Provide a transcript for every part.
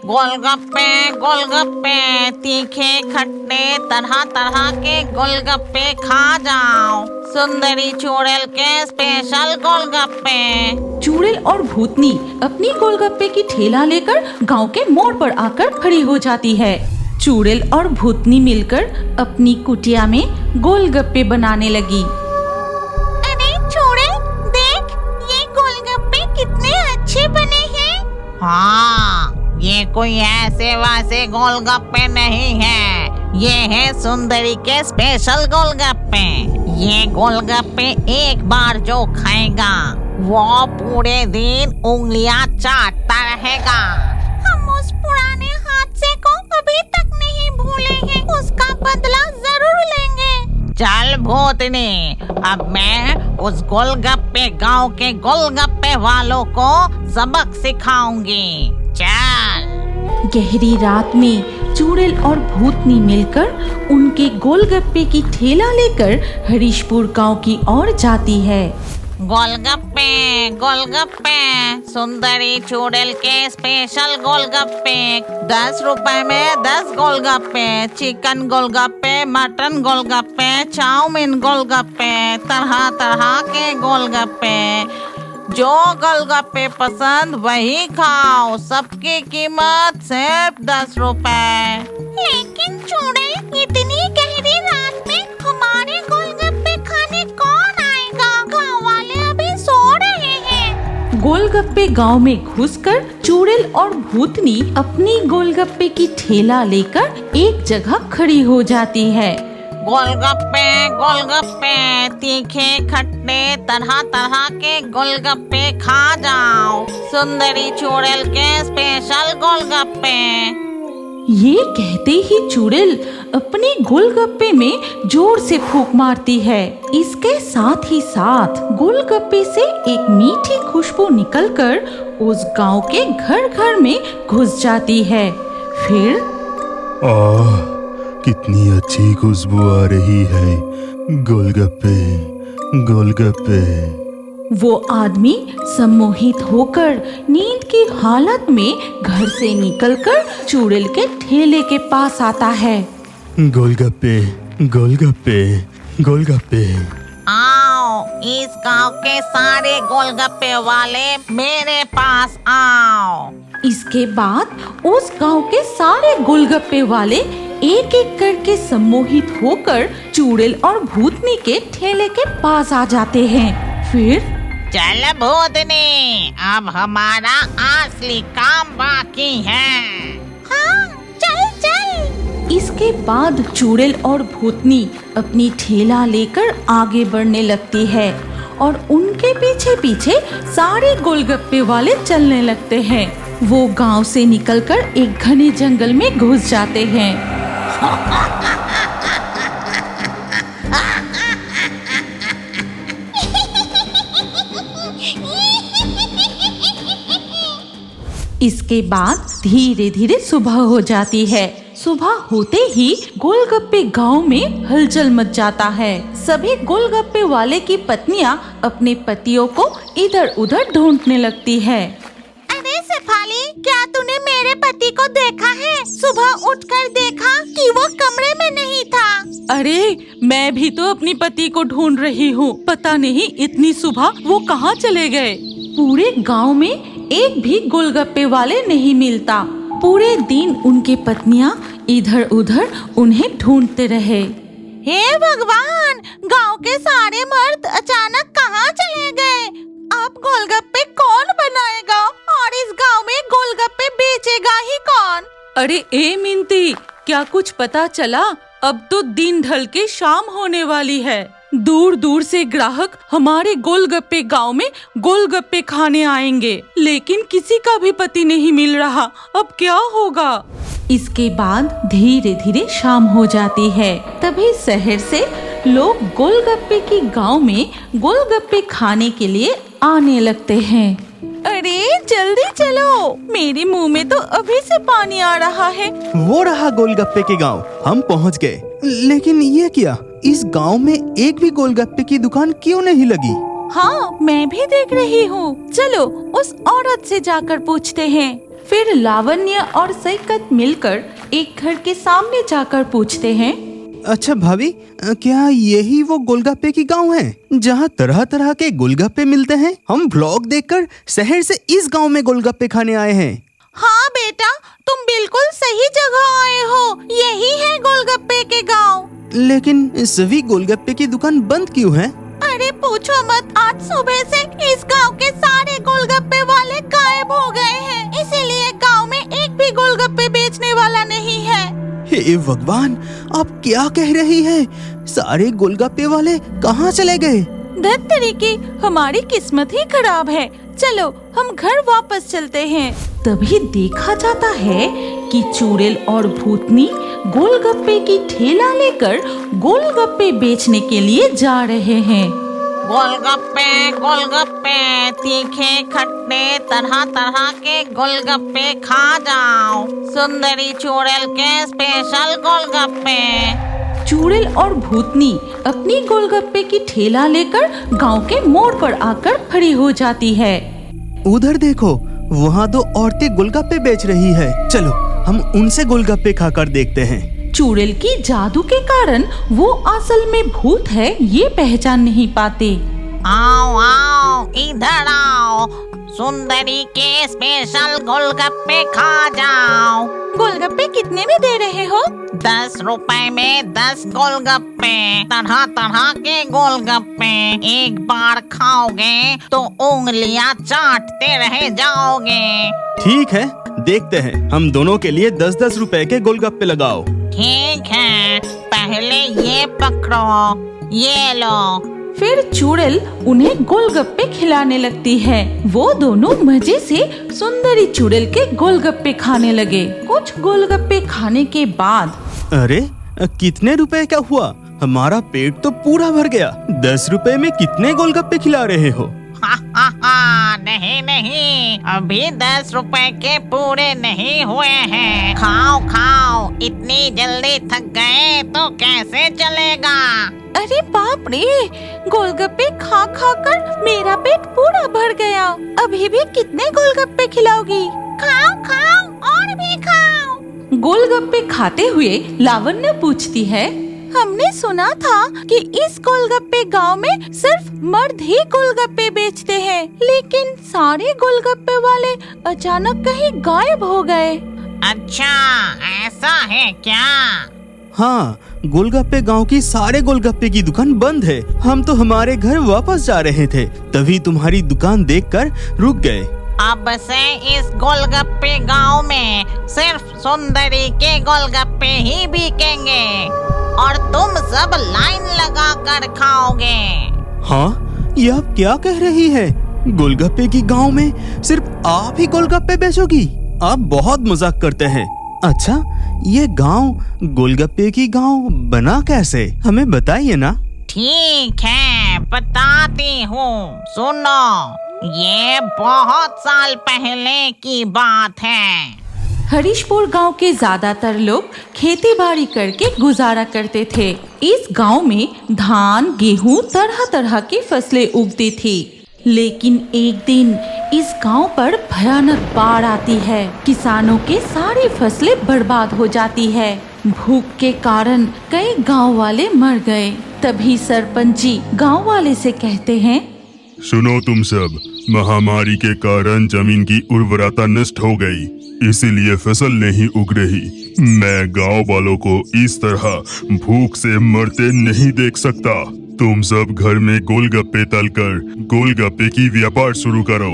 गोलगप्पे गोलगप्पे, तीखे खट्टे तरह तरह के गोलगप्पे खा जाओ। सुंदरी चुड़ैल के स्पेशल गोलगप्पे। चुड़ैल और भूतनी अपनी गोलगप्पे की ठेला लेकर गांव के मोड़ पर आकर खड़ी हो जाती है। चुड़ैल और भूतनी मिलकर अपनी कुटिया में गोलगप्पे बनाने लगी। अरे चुड़ैल देख, ये गोलगप्पे कितने अच्छे बने हैं। हाँ, ये कोई ऐसे वैसे गोलगप्पे नहीं है, ये है सुंदरी के स्पेशल गोलगप्पे। ये गोलगप्पे एक बार जो खाएगा वो पूरे दिन उंगलियां चाटता रहेगा। हम उस पुराने हादसे को अभी तक नहीं भूले हैं, उसका बदला जरूर लेंगे। चल भूतनी, अब मैं उस गोलगप्पे गांव के गोलगप्पे वालों को सबक सिखाऊंगी। चल। गहरी रात में चुड़ैल और भूतनी मिलकर उनके गोलगप्पे की ठेला लेकर हरीशपुर गांव की ओर जाती है। गोलगप्पे गोलगप्पे, सुंदरी चुड़ैल के स्पेशल गोलगप्पे। 10 रुपए में 10 गोलगप्पे, चिकन गोलगप्पे, मटन गोलगप्पे, चाउमीन गोलगप्पे, तरह तरह के गोलगप्पे। जो गोलगप्पे पसंद वही खाओ, सबकी कीमत सिर्फ 10 रुपए। लेकिन चुड़ैल, इतनी गहरी रात में हमारे गोलगप्पे खाने कौन आएगा? गाँव वाले अभी सो रहे हैं। गोलगप्पे गांव में घुसकर चुड़ैल और भूतनी अपनी गोलगप्पे की ठेला लेकर एक जगह खड़ी हो जाती है। गोलगप्पे गोलगप्पे, तीखे खट्टे तरह तरह के गोलगप्पे खा जाओ। सुंदरी चुड़ैल के स्पेशल गोलगप्पे। ये कहते ही चुड़ैल अपने गोलगप्पे में जोर से फूंक मारती है। इसके साथ ही साथ गोलगप्पे से एक मीठी खुशबू निकलकर उस गांव के घर घर में घुस जाती है। फिर कितनी अच्छी खुशबू आ रही है, गोलगप्पे गोलगप्पे। वो आदमी सम्मोहित होकर नींद की हालत में घर से निकलकर चुड़ैल के ठेले के पास आता है। गोलगप्पे गोलगप्पे गोलगप्पे। आओ, इस गांव के सारे गोलगप्पे वाले मेरे पास आओ। इसके बाद उस गांव के सारे गोलगप्पे वाले एक एक करके सम्मोहित होकर चुड़ैल और भूतनी के ठेले के पास आ जाते हैं। फिर चल भूतनी, अब हमारा असली काम बाकी है। हाँ, चल चल। इसके बाद चुड़ैल और भूतनी अपनी ठेला लेकर आगे बढ़ने लगती है और उनके पीछे पीछे सारे गोलगप्पे वाले चलने लगते हैं। वो गांव से निकलकर एक घने जंगल में घुस जाते हैं। इसके बाद धीरे धीरे सुबह हो जाती है। सुबह होते ही गोलगप्पे गांव में हलचल मच जाता है। सभी गोलगप्पे वाले की पत्नियां अपने पतियों को इधर उधर ढूंढने लगती है। अरे शेफाली, क्या तूने मेरे पति को देखा है? सुबह उठकर देखा कि वो कमरे में नहीं था। अरे, मैं भी तो अपनी पति को ढूंढ रही हूँ, पता नहीं इतनी सुबह वो कहाँ चले गए। पूरे गांव में एक भी गोलगप्पे वाले नहीं मिलता। पूरे दिन उनके पत्नियां इधर उधर उन्हें ढूंढते रहे। हे भगवान, गांव के सारे मर्द अचानक कहाँ चले गए? अब गोलगप्पे कौन बनाएगा और इस गांव में गोलगप्पे बेचेगा ही कौन? अरे ए मिनती, क्या कुछ पता चला? अब तो दिन ढल के शाम होने वाली है। दूर दूर से ग्राहक हमारे गोलगप्पे गांव में गोलगप्पे खाने आएंगे, लेकिन किसी का भी पति नहीं मिल रहा। अब क्या होगा? इसके बाद धीरे धीरे शाम हो जाती है। तभी शहर से लोग गोलगप्पे की गांव में गोलगप्पे खाने के लिए आने लगते हैं। अरे जल्दी चलो, मेरे मुंह में तो अभी से पानी आ रहा है। वो रहा गोलगप्पे के गांव, हम पहुंच गए। लेकिन ये क्या, इस गांव में एक भी गोलगप्पे की दुकान क्यों नहीं लगी? हाँ, मैं भी देख रही हूँ। चलो उस औरत से जाकर पूछते हैं। फिर लावण्य और सैकत मिलकर एक घर के सामने जाकर पूछते हैं, अच्छा भाभी, क्या यही वो गोलगप्पे की गांव है जहाँ तरह तरह के गोलगप्पे मिलते हैं? हम ब्लॉग देखकर शहर से इस गांव में गोलगप्पे खाने आए हैं। हाँ बेटा, तुम बिल्कुल सही जगह आए हो। यही है गोलगप्पे के गांव। लेकिन सभी गोलगप्पे की दुकान बंद क्यों है? अरे पूछो मत, आज सुबह से इस गांव के सारे गोलगप्पे वाले गायब हो गए हैं, इसीलिए गांव में एक भी गोलगप्पे बेचने वाला नहीं है। हे भगवान, आप क्या कह रही है? सारे गोलगप्पे वाले कहाँ चले गए? धत्तरी की, हमारी किस्मत ही खराब है। चलो हम घर वापस चलते हैं। तभी देखा जाता है कि चुड़ैल और भूतनी गोलगप्पे की ठेला लेकर गोलगप्पे बेचने के लिए जा रहे हैं। गोलगप्पे गोलगप्पे, तीखे खट्टे तरह तरह के गोलगप्पे खा जाओ। सुंदरी चुड़ैल के स्पेशल गोलगप्पे। चुड़ैल और भूतनी अपनी गोलगप्पे की ठेला लेकर गांव के मोड़ पर आकर खड़ी हो जाती है। उधर देखो, वहाँ दो औरतें गोलगप्पे बेच रही है। चलो हम उनसे गोलगप्पे खाकर देखते हैं। चुड़ैल की जादू के कारण वो असल में भूत है ये पहचान नहीं पाते। आओ आओ, इधर आओ, सुंदरी के स्पेशल गोलगप्पे खा जाओ। गोलगप्पे कितने में दे रहे हो? 10 रुपए में 10 गोलगप्पे, तरह तरह के गोलगप्पे। एक बार खाओगे तो उंगलियां चाटते रह जाओगे। ठीक है, देखते हैं। हम दोनों के लिए 10-10 रुपए के गोलगप्पे लगाओ। ठीक है, पहले ये पकड़ो, ये लो। फिर चुड़ैल उन्हें गोलगप्पे खिलाने लगती है। वो दोनों मजे से सुंदरी चुड़ैल के गोलगप्पे खाने लगे। कुछ गोलगप्पे खाने के बाद, अरे कितने रुपए का हुआ? हमारा पेट तो पूरा भर गया। 10 रुपए में कितने गोलगप्पे खिला रहे हो? नहीं नहीं, अभी 10 रुपए के पूरे नहीं हुए हैं। खाओ खाओ, इतनी जल्दी थक गए तो कैसे चलेगा? अरे बाप रे, गोलगप्पे खा खा कर मेरा पेट पूरा भर गया। अभी भी कितने गोलगप्पे खिलाओगी? खाओ खाओ और भी खाओ। गोलगप्पे खाते हुए लावण्य पूछती है, हमने सुना था कि इस गोलगप्पे गांव में सिर्फ मर्द ही गोलगप्पे बेचते हैं, लेकिन सारे गोलगप्पे वाले अचानक कहीं गायब हो गए। अच्छा, ऐसा है क्या? हाँ, गोलगप्पे गांव की सारे गोलगप्पे की दुकान बंद है। हम तो हमारे घर वापस जा रहे थे, तभी तुम्हारी दुकान देखकर रुक गए। अब से इस गोलगप्पे गांव में सिर्फ सुंदरी के गोलगप्पे ही बिकेंगे और तुम सब लाइन लगा कर खाओगे। हाँ, ये आप क्या कह रही है? गोलगप्पे की गांव में सिर्फ आप ही गोलगप्पे बेचोगी? आप बहुत मजाक करते हैं। अच्छा, ये गांव गोलगप्पे की गांव बना कैसे? हमें बताइए ना। ठीक है, बताती हूँ, सुनो। ये बहुत साल पहले की बात है। हरीशपुर गांव के ज्यादातर लोग खेती बाड़ी करके गुजारा करते थे। इस गांव में धान, गेहूं, तरह तरह की फसलें उगती थी। लेकिन एक दिन इस गांव पर भयानक बाढ़ आती है। किसानों के सारी फसलें बर्बाद हो जाती है। भूख के कारण कई गांव वाले मर गए। तभी सरपंच जी गांव वाले से कहते हैं, सुनो तुम सब, महामारी के कारण जमीन की उर्वरता नष्ट हो गई, इसीलिए फसल नहीं उग रही। मैं गांव वालों को इस तरह भूख से मरते नहीं देख सकता। तुम सब घर में गोलगप्पे तलकर गोलगप्पे की व्यापार शुरू करो।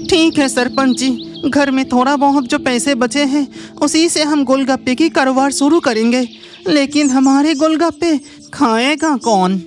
ठीक है सरपंच जी, घर में थोड़ा बहुत जो पैसे बचे हैं उसी से हम गोलगप्पे की कारोबार शुरू करेंगे। लेकिन हमारे गोलगप्पे खाएगा कौन?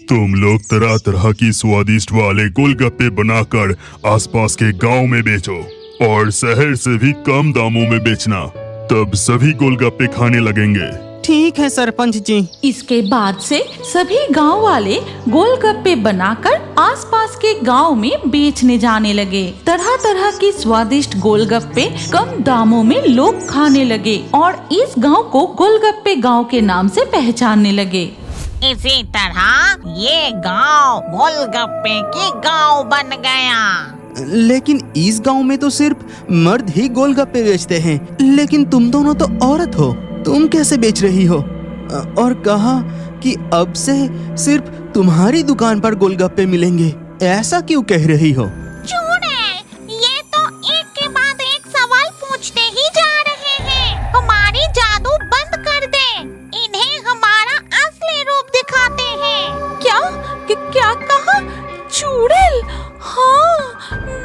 तुम लोग तरह तरह की स्वादिष्ट वाले गोलगप्पे बनाकर आसपास के गांव में बेचो और शहर से भी कम दामों में बेचना, तब सभी गोलगप्पे खाने लगेंगे। ठीक है सरपंच जी। इसके बाद से सभी गांव वाले गोलगप्पे बनाकर आसपास के गांव में बेचने जाने लगे। तरह तरह के स्वादिष्ट गोलगप्पे कम दामों में लोग खाने लगे और इस गांव को गोलगप्पे गांव के नाम से पहचानने लगे। इसी तरह ये गांव गोलगप्पे की गांव बन गया। लेकिन इस गांव में तो सिर्फ मर्द ही गोलगप्पे बेचते हैं। लेकिन तुम दोनों तो औरत हो, तुम कैसे बेच रही हो? और कहा कि अब से सिर्फ तुम्हारी दुकान पर गोलगप्पे मिलेंगे, ऐसा क्यों कह रही हो? चूड़ैल, ये तो एक के बाद एक सवाल पूछते ही जा रहे हैं। हमारी जादू बंद कर दे, इन्हें हमारा असली रूप दिखाते हैं। क्या कहा? चूड़ैल? हाँ,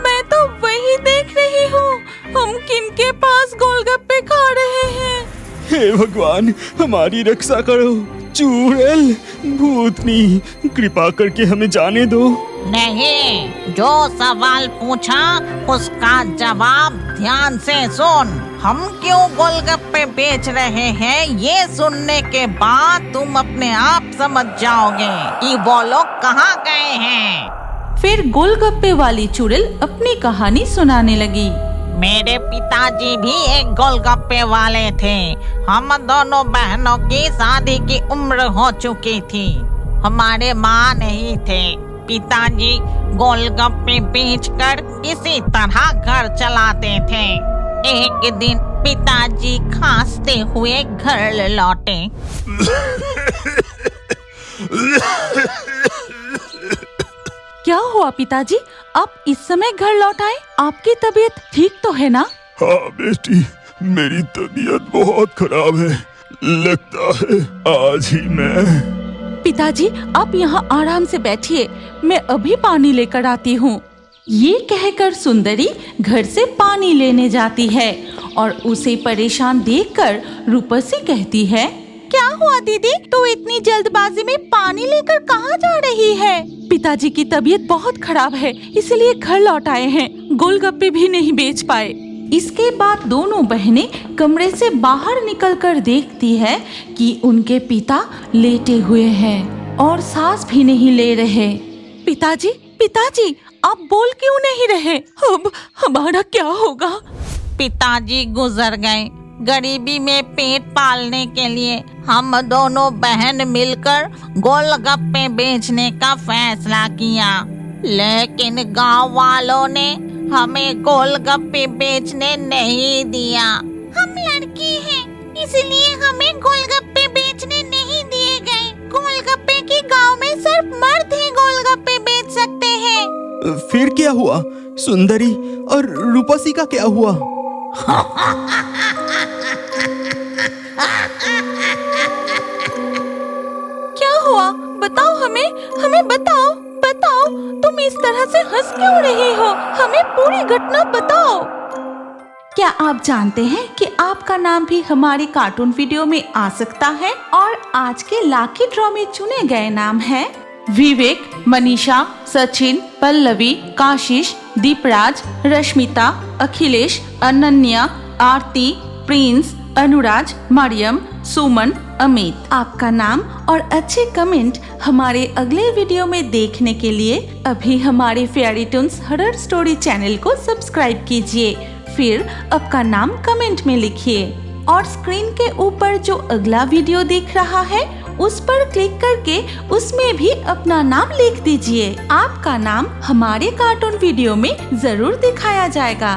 मैं तो वही देख रही हूँ। हम किनके पास गोलगप्पे खा रहे हैं? हे भगवान, हमारी रक्षा करो। चूड़ैल, भूतनी, कृपा करके हमें जाने दो। नहीं, जो सवाल पूछा उसका जवाब ध्यान से सुन। हम क्यों गोलगप्पे बेच रहे हैं, ये सुनने के बाद तुम अपने आप समझ जाओगे कि वो लोग कहाँ गए हैं। फिर गोलगप्पे वाली चुड़ैल अपनी कहानी सुनाने लगी। मेरे पिताजी भी एक गोलगप्पे वाले थे। हम दोनों बहनों की शादी की उम्र हो चुकी थी। हमारे माँ नहीं थे। पिताजी गोलगप्पे बेचकर किसी तरह घर चलाते थे। एक दिन पिताजी खांसते हुए घर लौटे। क्या हुआ पिताजी, आप इस समय घर लौट आए? आपकी तबीयत ठीक तो है ना? हाँ बेटी, मेरी तबीयत बहुत खराब है। लगता है आज ही मैं। पिताजी, आप यहाँ आराम से बैठिए, मैं अभी पानी लेकर आती हूँ। ये कहकर सुंदरी घर से पानी लेने जाती है और उसे परेशान देखकर रूपसी कहती है, क्या हुआ दीदी, तू इतनी जल्दबाजी में पानी लेकर कहाँ जा रही है? पिताजी की तबीयत बहुत खराब है, इसलिए घर लौट आए हैं। गोलगप्पे भी नहीं बेच पाए। इसके बाद दोनों बहनें कमरे से बाहर निकलकर देखती है कि उनके पिता लेटे हुए हैं और सांस भी नहीं ले रहे। पिताजी, पिताजी, आप बोल क्यों नहीं रहे? अब हमारा क्या होगा? पिताजी गुजर गए। गरीबी में पेट पालने के लिए हम दोनों बहन मिलकर गोलगप्पे बेचने का फैसला किया, लेकिन गांव वालों ने हमें गोलगप्पे बेचने नहीं दिया। हम लड़की हैं, इसलिए हमें गोलगप्पे बेचने नहीं दिए गए। गोलगप्पे की गांव में सिर्फ मर्द ही गोलगप्पे बेच सकते हैं। फिर क्या हुआ? सुंदरी और रूपसी का क्या हुआ? क्या हुआ? बताओ हमें बताओ। तुम इस तरह से हंस क्यों रही हो? हमें पूरी घटना बताओ। क्या आप जानते हैं कि आपका नाम भी हमारे कार्टून वीडियो में आ सकता है? और आज के लाकी ड्रॉ में चुने गए नाम हैं विवेक, मनीषा, सचिन, पल्लवी, काशिश, दीपराज, रश्मिता, अखिलेश, अनन्या, आरती, प्रिंस, अनुराज, मरियम, सुमन, अमित। आपका नाम और अच्छे कमेंट हमारे अगले वीडियो में देखने के लिए अभी हमारे fairy Toons horror story channel को सब्सक्राइब कीजिए। फिर आपका नाम कमेंट में लिखिए और स्क्रीन के ऊपर जो अगला वीडियो दिख रहा है उस पर क्लिक करके उसमें भी अपना नाम लिख दीजिए। आपका नाम हमारे कार्टून वीडियो में जरूर दिखाया जाएगा।